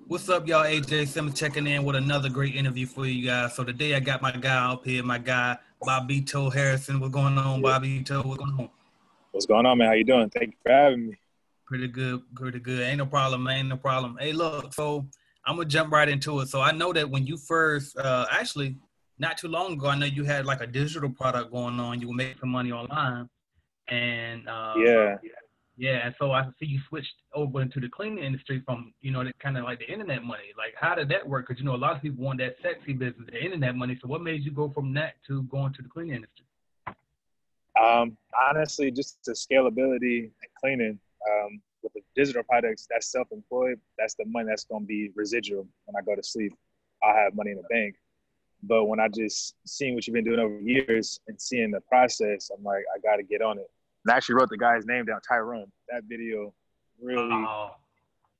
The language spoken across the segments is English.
What's up, y'all? AJ Simmons checking in with another great interview for you guys. So today I got my guy up here, my guy Bobbito Harrison. What's going on, Bobbito? What's going on? What's going on, man? How you doing? Thank you for having me. Pretty good, pretty good. Ain't no problem, man. Ain't no problem. Hey, look, so I'm gonna jump right into it. So I know that when you first, actually, not too long ago, I know you had like a digital product going on. You were making some money online, and Yeah. yeah, and so I see you switched over into the cleaning industry from, the kind of like the internet money. Like, how did that work? Because, a lot of people want that sexy business, the internet money. So what made you go from that to going to the cleaning industry? Honestly, just the scalability and cleaning. With the digital products, that's self-employed. That's the money that's going to be residual when I go to sleep. I'll have money in the bank. But when I just seen what you've been doing over years and seeing the process, I'm like, I got to get on it. And I actually wrote the guy's name down, Tyrone. That video really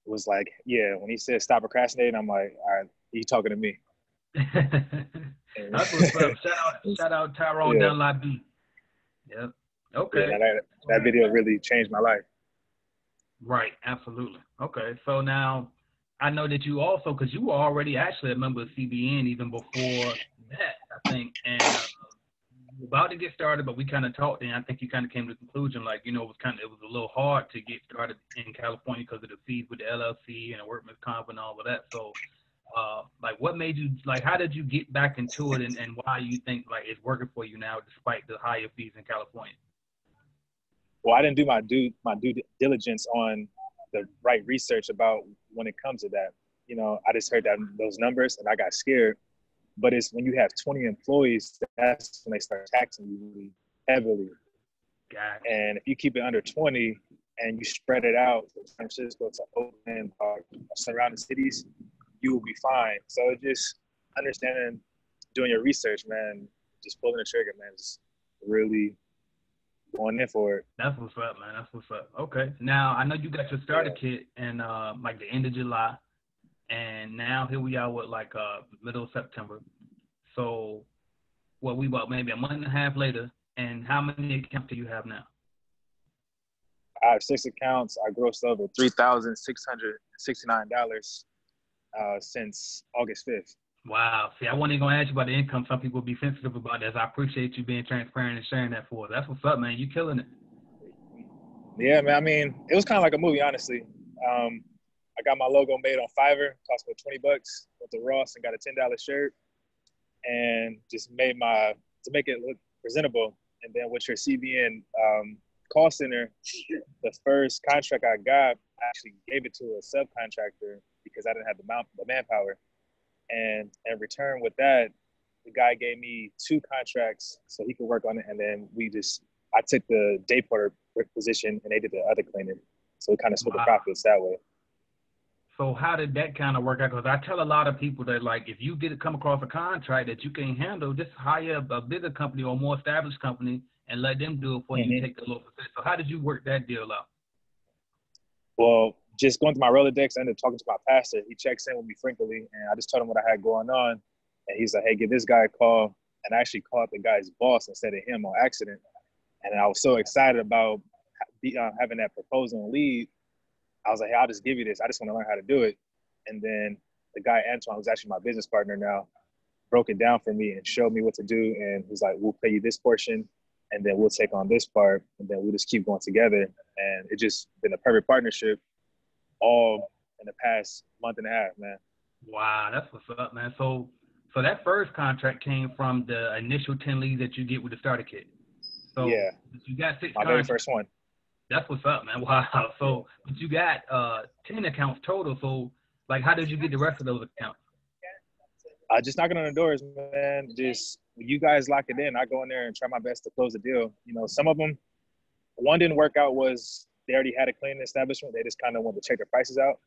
was like, yeah, when he said stop procrastinating, I'm like, all right, he talking to me. That's what's up. Shout out Tyrone down Lot B. Yep. Okay. Yeah, that video really changed my life. Right. Absolutely. Okay. So now I know that you also, because you were already actually a member of CBN even before that, I think, and about to get started, but we kind of talked, and I think you kind of came to the conclusion, like, it was a little hard to get started in California because of the fees with the LLC and the workman's comp and all of that. So, like, what made you, like, how did you get back into it, and why you think, like, it's working for you now despite the higher fees in California? Well, I didn't do my due diligence on the right research about when it comes to that. I just heard those numbers and I got scared. But it's when you have 20 employees, that's when they start taxing you really heavily. Gotcha. And if you keep it under 20 and you spread it out to San Francisco, to Oakland, or surrounding cities, you will be fine. So just understanding, doing your research, man, just pulling the trigger, man, just really going in for it. That's what's up, man. That's what's up. Okay. Now, I know you got your starter kit in like the end of July. And now here we are with like middle of September. So we about maybe a month and a half later. And how many accounts do you have now? I have 6 accounts. I grossed over $3,669 since August 5th. Wow. See, I wasn't even going to ask you about the income. Some people be sensitive about this. I appreciate you being transparent and sharing that for us. That's what's up, man. You killing it. Yeah, man. I mean, it was kind of like a movie, honestly. I got my logo made on Fiverr, cost me $20. Went to Ross and got a $10 shirt, and just made to make it look presentable. And then with your CBN call center, the first contract I got, I actually gave it to a subcontractor because I didn't have the manpower. And in return with that, the guy gave me 2 contracts so he could work on it. And then I took the day porter position and they did the other cleaning. So we kind of split the profits that way. So how did that kind of work out? Because I tell a lot of people that, like, if you come across a contract that you can't handle, just hire a bigger company or more established company and let them do it for you. Take the low percentage. So how did you work that deal out? Well, just going through my Rolodex, I ended up talking to my pastor. He checks in with me frequently, and I just told him what I had going on. And he's like, hey, give this guy a call. And I actually called the guy's boss instead of him on accident. And I was so excited about having that proposal and lead. I was like, hey, I'll just give you this. I just want to learn how to do it. And then the guy, Antoine, who's actually my business partner now, broke it down for me and showed me what to do. And he's like, we'll pay you this portion, and then we'll take on this part. And then we'll just keep going together. And it's just been a perfect partnership all in the past month and a half, man. Wow, that's what's up, man. So that first contract came from the initial 10 leads that you get with the starter kit. So yeah, you got 6 my very first one. That's what's up, man. Wow. So, but you got 10 accounts total. So, like, how did you get the rest of those accounts? Just knocking on the doors, man. Just when you guys lock it in, I go in there and try my best to close the deal. Some of them, one didn't work out was they already had a cleaning establishment. They just kind of wanted to check their prices out.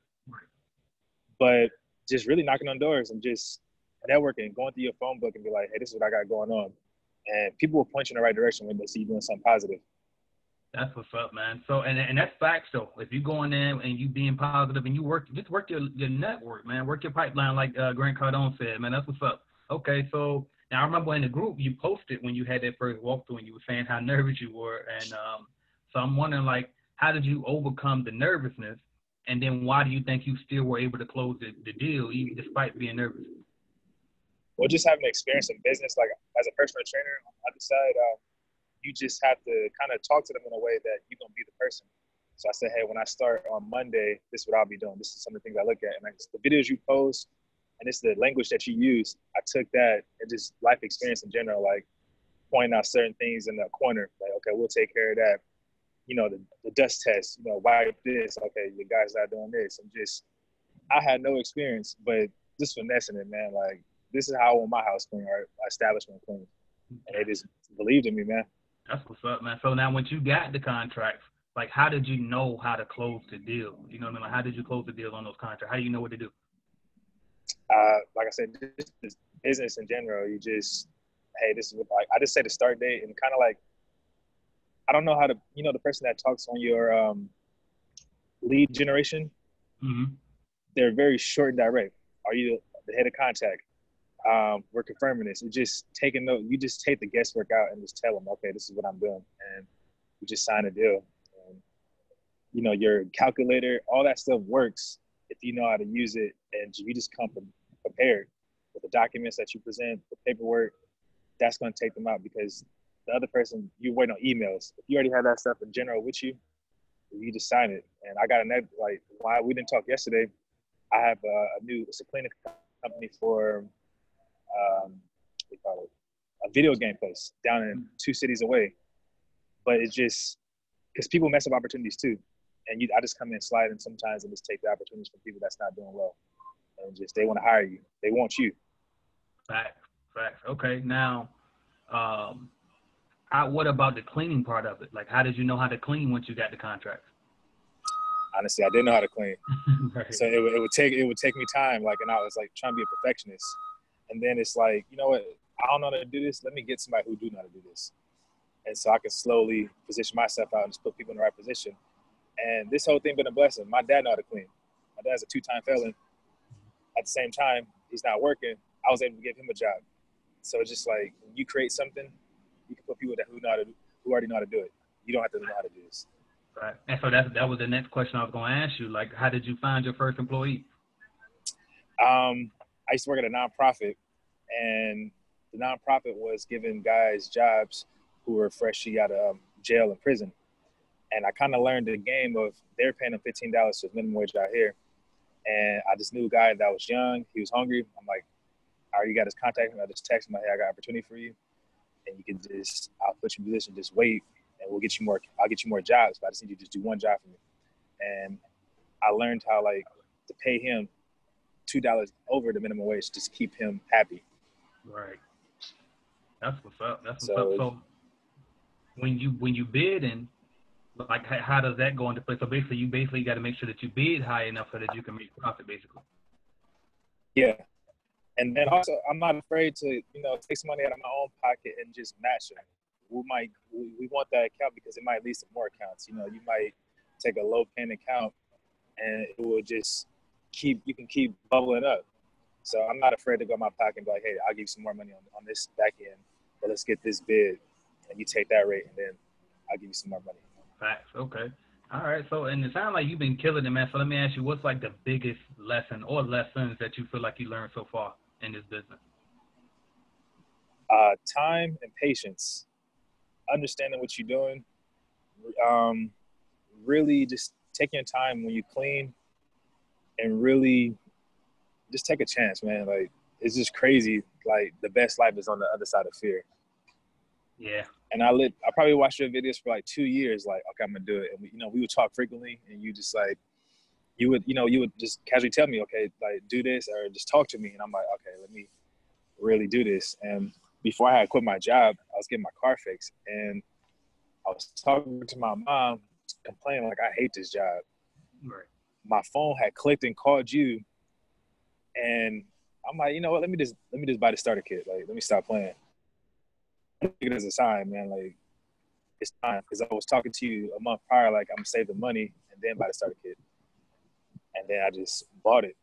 But just really knocking on doors and just networking, going through your phone book and be like, hey, this is what I got going on. And people will point you in the right direction when they see you doing something positive. That's what's up, man. So, and that's facts, though. If you go in there and you being positive and you work your network, man. Work your pipeline, like Grant Cardone said, man. That's what's up. Okay, so now I remember in the group you posted when you had that first walkthrough and you were saying how nervous you were. And so I'm wondering, like, how did you overcome the nervousness And then why do you think you still were able to close the deal even despite being nervous? Well, just having experience in business, like as a personal trainer on the other side, you just have to kind of talk to them in a way that you're gonna be the person. So I said, hey, when I start on Monday, this is what I'll be doing. This is some of the things I look at, and like the videos you post, and it's the language that you use. I took that and just life experience in general, like pointing out certain things in the corner, like okay, we'll take care of that. You know, the dust test. You know, wipe this. Okay, your guy's not doing this, and just I had no experience, but just finessing it, man. Like this is how I want my house clean or establishment clean, and they just believed in me, man. That's what's up, man. So now, once you got the contracts, like, how did you know how to close the deal? You know what I mean? Like, how did you close the deal on those contracts? How do you know what to do? Like I said, just business in general. You just, hey, this is what I just say the start date and kind of like, I don't know how to, you know, the person that talks on your lead generation, Mm-hmm. they're very short and direct. Are you the head of contact? We're confirming this. You just taking note. You just take the guesswork out and just tell them, okay, this is what I'm doing, and you just sign a deal. And, you know, your calculator, all that stuff works if you know how to use it, and you just come prepared with the documents that you present, the paperwork. That's going to take them out because the other person, you wait on emails. If you already have that stuff in general with you, you just sign it. And I got like why we didn't talk yesterday. I have it's a cleaning company for we call it a video game place down in 2 cities away. But it's just because people mess up opportunities too, and I just come in sliding sometimes and just take the opportunities from people that's not doing well, and just they want to hire you, they want you. Facts. Okay, now, what about the cleaning part of it? Like, how did you know how to clean once you got the contract? Honestly, I didn't know how to clean, Right. so it would take me time. Like, and I was like trying to be a perfectionist, and then it's like, you know what? I don't know how to do this. Let me get somebody who do know how to do this, and so I can slowly position myself out and just put people in the right position. And this whole thing been a blessing. My dad know how to clean. My dad's a 2-time felon. At the same time, he's not working. I was able to give him a job. So it's just like when you create something, you can put people who already know how to do it. You don't have to know how to do this. Right. And so that was the next question I was going to ask you. Like, how did you find your first employee? I used to work at a nonprofit, and the nonprofit was giving guys jobs who were freshly out of jail and prison. And I kind of learned the game of they're paying them $15 for minimum wage out here. And I just knew a guy that was young. He was hungry. I'm like, I already got his contact. I just texted him, like, hey, I got an opportunity for you. And you can I'll put you in position, just wait, and I'll get you more jobs. But I just need you to just do one job for me. And I learned how, like, to pay him $2 over the minimum wage, just keep him happy. Right. That's what's up. So when you bid and like how does that go into play? So basically you got to make sure that you bid high enough so that you can make profit basically. Yeah. And then also I'm not afraid to, you know, take some money out of my own pocket and just match it. We want that account because it might lead to more accounts. You know, you might take a low paying account and it will just keep bubbling up. So I'm not afraid to go in my pocket and be like, hey, I'll give you some more money on this back end, but let's get this bid, and you take that rate, and then I'll give you some more money. Facts. Okay. All right. So, and it sounds like you've been killing it, man. So let me ask you, what's like the biggest lesson or lessons that you feel like you learned so far in this business? Time and patience, understanding what you're doing, really just taking your time when you clean, and really just take a chance, man. Like, it's just crazy. Like, the best life is on the other side of fear. Yeah. And I probably watched your videos for like 2 years. Like, okay, I'm gonna do it. And we would talk frequently, and you just like, you would just casually tell me, okay, like, do this or just talk to me. And I'm like, okay, let me really do this. And before I had quit my job, I was getting my car fixed, and I was talking to my mom, complaining like, I hate this job. Right. My phone had clicked and called you. And I'm like, you know what? Let me just buy the starter kit. Like, let me stop playing. I take it as a sign, man. Like, it's time, because I was talking to you a month prior, like, I'm saving money and then buy the starter kit, and then I just bought it.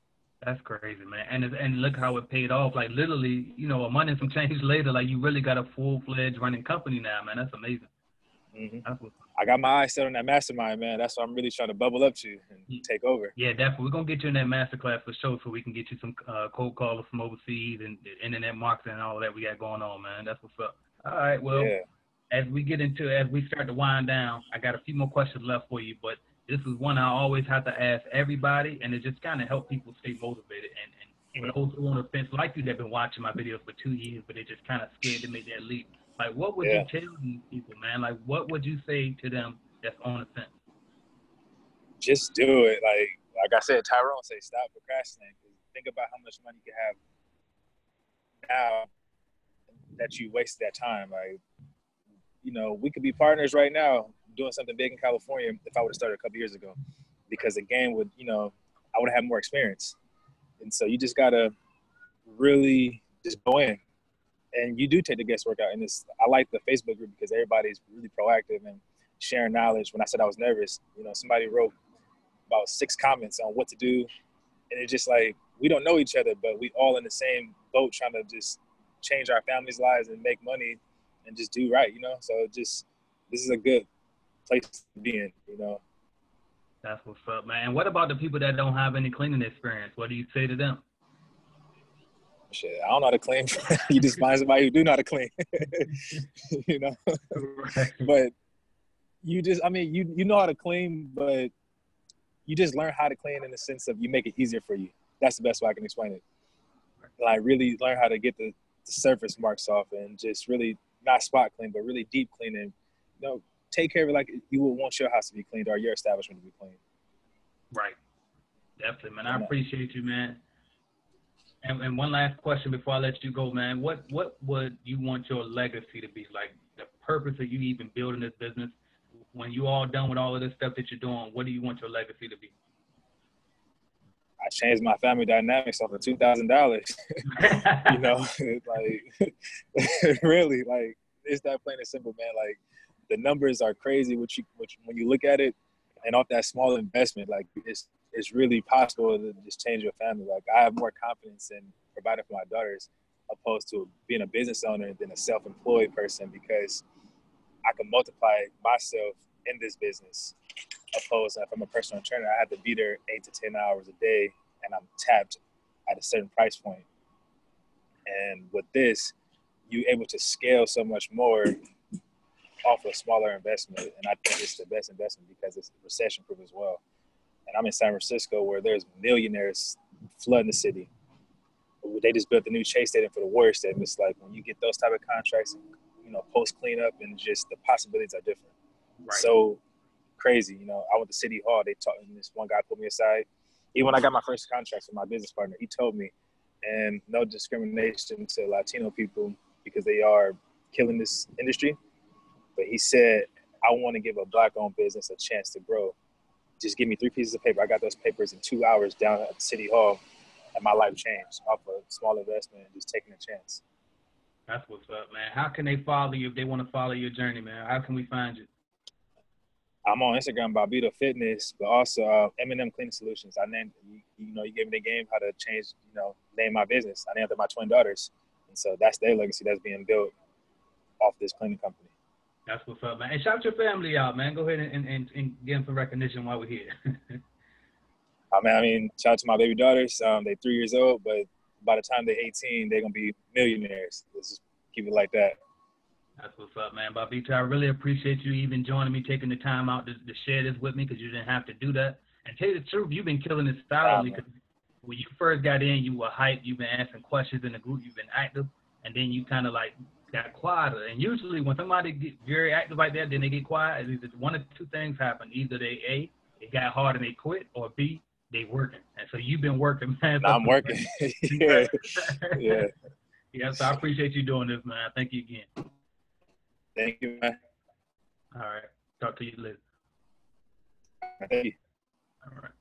That's crazy, man. And look how it paid off. Like, literally, you know, a month and some change later, like, you really got a full-fledged running company now, man. That's amazing. Mm-hmm. That's what's up. I got my eyes set on that mastermind, man. That's what I'm really trying to bubble up to and take over. Yeah, definitely. We're going to get you in that masterclass for sure so we can get you some cold callers from overseas and internet marketing and all that we got going on, man. That's what's up. All right, well, as we start to wind down, I got a few more questions left for you, but this is one I always have to ask everybody, and it just kind of helps people stay motivated. And for those who on the fence, like you, that have been watching my videos for 2 years, but they're just kind of scared to make that leap. Like, what would you tell these people, man? Like, what would you say to them that's on the fence? Just do it. Like I said, Tyrone say, stop procrastinating. Think about how much money you have now that you wasted that time. Like, you know, we could be partners right now doing something big in California if I would have started a couple years ago, because the game would, you know, I would have had more experience. And so you just got to really just go in. And you do take the guesswork out. And I like the Facebook group because everybody's really proactive and sharing knowledge. When I said I was nervous, you know, somebody wrote about 6 comments on what to do. And it's just like, we don't know each other, but we all in the same boat trying to just change our families' lives and make money and just do right, you know? So this is a good place to be in, you know? That's what's up, man. And what about the people that don't have any cleaning experience? What do you say to them? Shit, I don't know how to clean. You just find somebody who do know how to clean, you know? Right. But you just, I mean, you know how to clean, but you just learn how to clean in the sense of you make it easier for you. That's the best way I can explain it. Like, really learn how to get the surface marks off and just really not spot clean, but really deep cleaning. You know, take care of it like you would want your house to be cleaned or your establishment to be cleaned. Right. Definitely, man. I appreciate you, man. And one last question before I let you go, man. What would you want your legacy to be? Like, the purpose of you even building this business? When you all done with all of this stuff that you're doing, what do you want your legacy to be? I changed my family dynamics off of $2,000. You know, like really, like, it's that plain and simple, man. Like, the numbers are crazy, which when you look at it, and off that small investment, like, it's really possible to just change your family. Like, I have more confidence in providing for my daughters opposed to being a business owner than a self-employed person, because I can multiply myself in this business. Opposed to if I'm a personal trainer, I have to be there 8 to 10 hours a day, and I'm tapped at a certain price point. And with this, you're able to scale so much more off a smaller investment. And I think it's the best investment because it's recession-proof as well. And I'm in San Francisco, where there's millionaires flooding the city. They just built the new Chase Stadium for the Warriors Stadium. It's like, when you get those type of contracts, you know, post cleanup, and just the possibilities are different. Right. So crazy, you know. I went to City Hall. They talked, and this one guy pulled me aside. Even when I got my first contracts with my business partner, he told me, and no discrimination to Latino people because they are killing this industry, but he said, I want to give a Black-owned business a chance to grow. Just give me 3 pieces of paper. I got those papers in 2 hours down at City Hall, and my life changed off a small investment and just taking a chance. That's what's up, man. How can they follow you if they want to follow your journey, man? How can we find you? I'm on Instagram, Bobbito Fitness, but also M&M Cleaning Solutions. I named, you know, you gave me the game how to change, you know, name my business. I named it my twin daughters. And so that's their legacy that's being built off this cleaning company. That's what's up, man. And shout your family out, man. Go ahead and give them some recognition while we're here. I mean, shout out to my baby daughters. They're 3 years old, but by the time they're 18, they're going to be millionaires. Let's just keep it like that. That's what's up, man. Bobbito, I really appreciate you even joining me, taking the time out to share this with me, because you didn't have to do that. And tell you the truth, you've been killing this solidly. Because when you first got in, you were hyped. You've been asking questions in the group. You've been active. And then you kind of like got quieter. And usually when somebody gets very active like that, then they get quiet. Either one of 2 things happen. Either they, A, it got hard and they quit, or B, they working. And so you've been working, man. I'm working. Yeah. Yeah. Yeah, so I appreciate you doing this, man. Thank you again. Thank you, man. All right. Talk to you later. Thank you. All right.